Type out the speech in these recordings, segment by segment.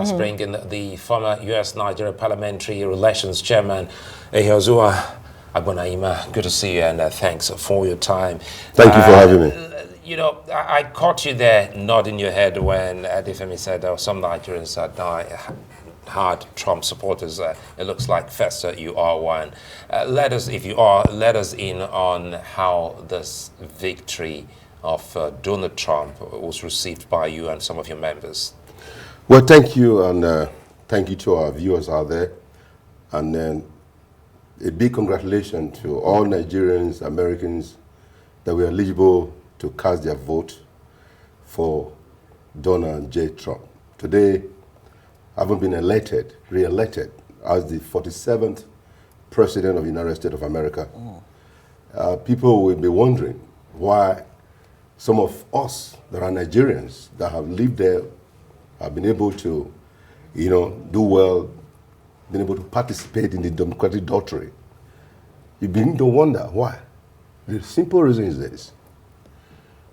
let's bring in the former U.S.-Nigeria Parliamentary Relations Chairman, Ehiozuwa. Agbonayinma, good to see you, and thanks for your time. Thank you for having me. You know, I caught you there nodding your head when Adefemi said some Nigerians had hard Trump supporters. It looks like, Fester, you are one. Let us in on how this victory of Donald Trump was received by you and some of your members. Well, thank you, and thank you to our viewers out there. And then a big congratulations to all Nigerians, Americans, that were eligible to cast their vote for Donald J. Trump. Today, having been re-elected as the 47th President of the United States of America, people will be wondering why some of us that are Nigerians that have lived there have been able to, do well, been able to participate in the democratic doctrine. You begin to wonder why. The simple reason is this: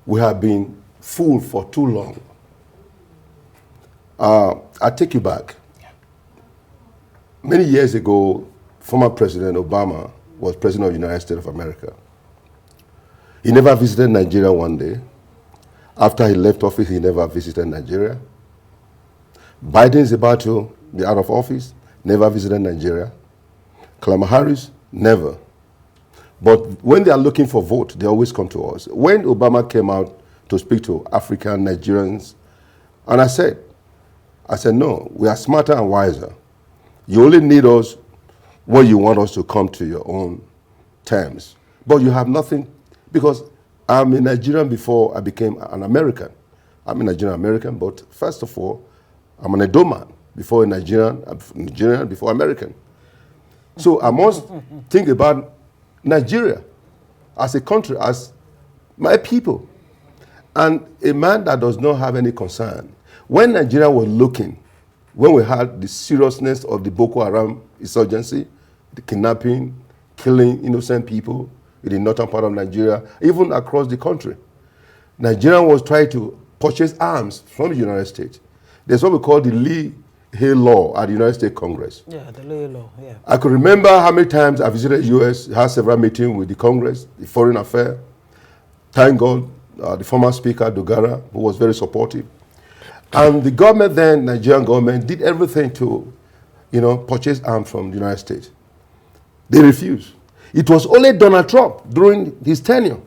we have been fooled for too long. I take you back. Many years ago, former President Obama was President of the United States of America. He never visited Nigeria one day. After he left office, he never visited Nigeria. Biden is about to be out of office, never visited Nigeria. Kamala Harris, never. But when they are looking for vote, they always come to us. When Obama came out to speak to African Nigerians, and I said, no, we are smarter and wiser. You only need us when you want us to come to your own terms. But you have nothing, because I'm a Nigerian before I became an American. I'm a Nigerian American, but first of all, I'm an Edo man before a Nigerian before American. So I must think about Nigeria as a country, as my people. And a man that does not have any concern. When Nigeria was looking, when we had the seriousness of the Boko Haram insurgency, the kidnapping, killing innocent people in the northern part of Nigeria, even across the country, Nigeria was trying to purchase arms from the United States. There's what we call the Lee-Hay Law at the United States Congress. Yeah, the Lee-Hay Law, yeah. I could remember how many times I visited the U.S., had several meetings with the Congress, the Foreign Affairs. Thank God, the former Speaker, Dogara, who was very supportive. And the government then, Nigerian government, did everything to, purchase arms from the United States. They refused. It was only Donald Trump during his tenure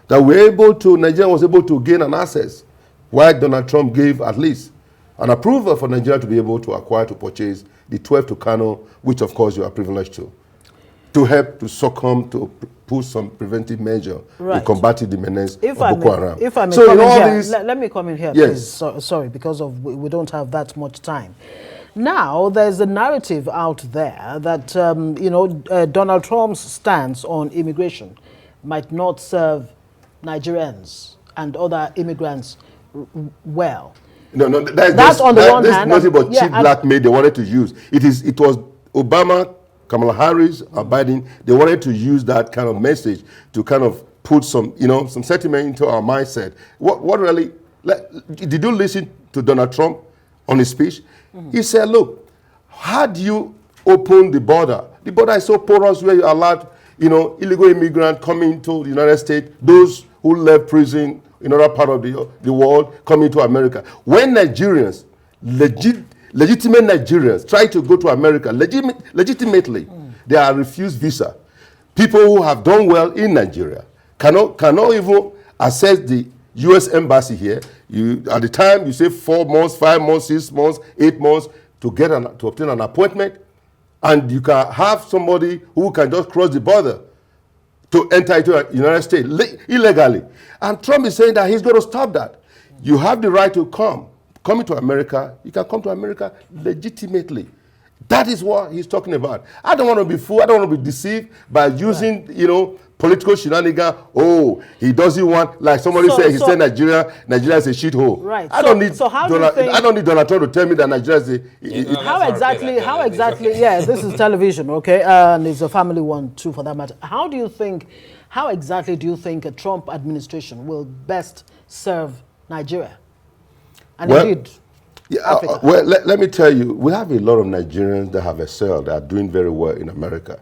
that Nigeria was able to gain an access, while Donald Trump gave at least an approval for Nigeria to be able to acquire, to purchase the 12 Tucano, which of course you are privileged to help to succumb, to put some preventive measure in combating the menace of Boko Haram. If I may come in here, let me come in here, yes. Please. Sorry, because we don't have that much time. Now, there's a narrative out there that, Donald Trump's stance on immigration might not serve Nigerians and other immigrants well. No, that's on the one hand. Nothing but cheap blackmail they wanted to use. It was Obama, Kamala Harris, and Biden. They wanted to use that kind of message to kind of put some sentiment into our mindset. What really? Did you listen to Donald Trump on his speech? He said, "Look, how do you open the border? The border is so porous where you allowed, illegal immigrants coming to the United States, those who left prison in other part of the world coming to America. When Nigerians, legitimate Nigerians, try to go to America legitimately, they are refused visa. People who have done well in Nigeria cannot even access the U.S. embassy here. At the time, you say 4 months, 5 months, 6 months, 8 months to obtain an appointment, and you can have somebody who can just cross the border to enter into the United States illegally. And Trump is saying that he's going to stop that. You have the right to come into America. You can come to America legitimately. That is what he's talking about. I don't want to be fooled. I don't want to be deceived by using, political shenanigans. Oh, he doesn't want, like somebody said, he said Nigeria is a shithole. Right. I don't need Donald Trump to tell me that Nigeria is a... How exactly, yeah, this is television, okay, and it's a family one too for that matter. How exactly do you think a Trump administration will best serve Nigeria? And indeed... Yeah, Africa? well, let me tell you, we have a lot of Nigerians that have excelled, that are doing very well in America.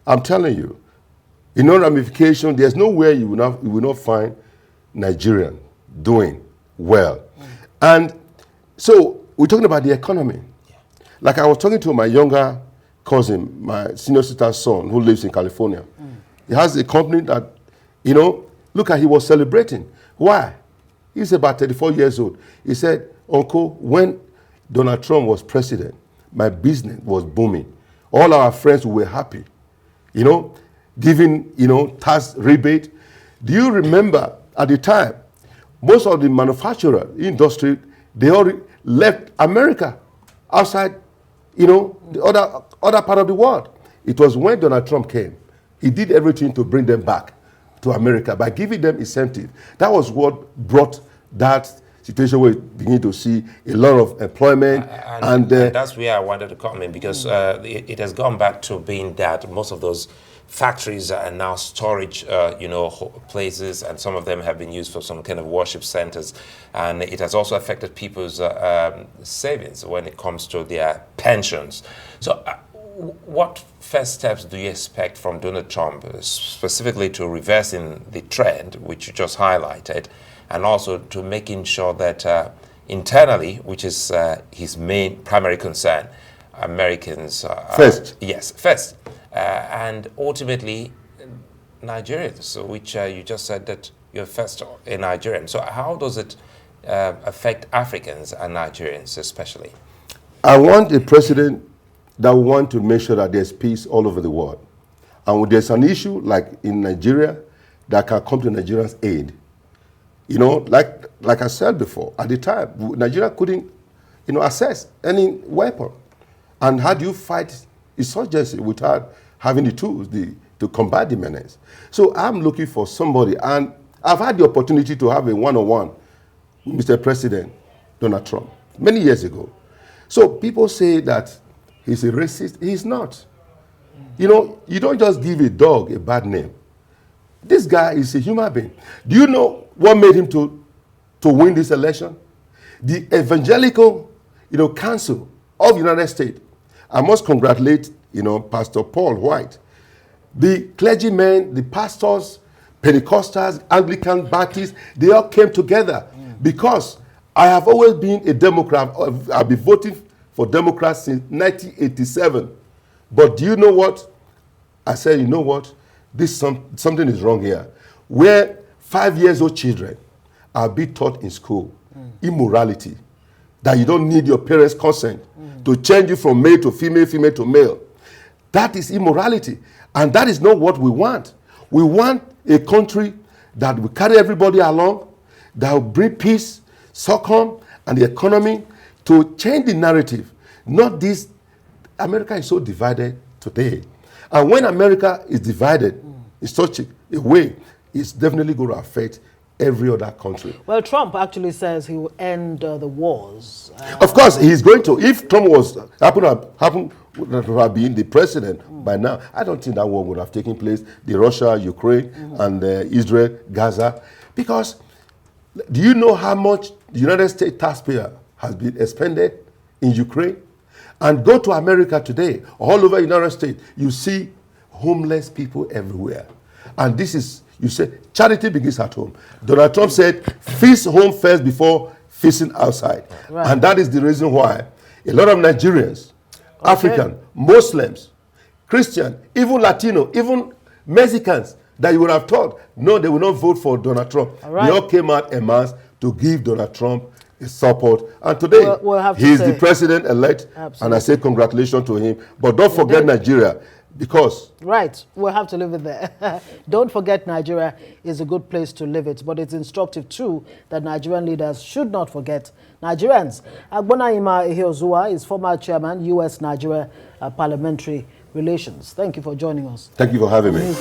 I'm telling you, in no ramification, there's nowhere you will not find Nigerian doing well. And so we're talking about the economy. Like I was talking to my younger cousin, my senior sister's son, who lives in California. He has a company that, you know, look at, he was celebrating. Why? He's about 34 years old. He said, Uncle, when Donald Trump was president, my business was booming. All our friends were happy, you know, giving, you know, tax rebate. Do you remember at the time, most of the manufacturer industry, they all left America outside, you know, the other part of the world. It was when Donald Trump came, he did everything to bring them back to America by giving them incentive. That was what brought that situation where we begin to see a lot of employment. And that's where I wanted to come in, because it has gone back to being that most of those factories are now storage, you know, places, and some of them have been used for some kind of worship centers. And it has also affected people's savings when it comes to their pensions. So what first steps do you expect from Donald Trump, specifically to reversing the trend, which you just highlighted, and also to making sure that internally, which is his main primary concern, Americans... first. Yes, first. And ultimately, Nigerians, which you just said that you're first in Nigerian. So how does it affect Africans and Nigerians especially? I want a president that will want to make sure that there's peace all over the world. And when there's an issue like in Nigeria that can come to Nigerians' aid, you know, like I said before, at the time, Nigeria couldn't, you know, access any weapon. And how do you fight insurgency without having the tools to combat the menace? So I'm looking for somebody, and I've had the opportunity to have a one-on-one with Mr. President Donald Trump many years ago. So people say that he's a racist. He's not. You know, you don't just give a dog a bad name. This guy is a human being. Do you know what made him to win this election? The Evangelical, you know, Council of the United States. I must congratulate, you know, Pastor Paul White. The clergymen, the pastors, Pentecostals, Anglican, Baptists, they all came together because I have always been a Democrat. I've been voting for Democrats since 1987. But do you know what? I said, you know what? Something is wrong here. Where 5-year-old children are being taught in school immorality, that you don't need your parents' consent to change you from male to female, female to male. That is immorality. And that is not what we want. We want a country that will carry everybody along, that will bring peace, succor, and the economy to change the narrative. Not this. America is so divided today. And when America is divided in such a way, it's definitely going to affect every other country. Well, Trump actually says he will end the wars. Of course, he's going to. If Trump happened to have been the president by now, I don't think that war would have taken place. The Russia, Ukraine, and Israel, Gaza. Because do you know how much the United States taxpayer has been expended in Ukraine? And go to America today, all over the United States, you see homeless people everywhere. And this is, you say, charity begins at home. Donald Trump said, feast home first before feasting outside. Right. And that is the reason why a lot of Nigerians, African, Muslims, Christian, even Latino, even Mexicans, that you would have thought, no, they will not vote for Donald Trump. They all came out en masse to give Donald Trump his support. And today, he's the president-elect, and I say congratulations to him. But don't forget Nigeria, because... Right, we'll have to leave it there. Don't forget Nigeria is a good place to live it, but it's instructive too that Nigerian leaders should not forget Nigerians. Agbonayinma Ehiozuwa is former chairman, U.S.-Nigeria Parliamentary Relations. Thank you for joining us. Thank you for having me.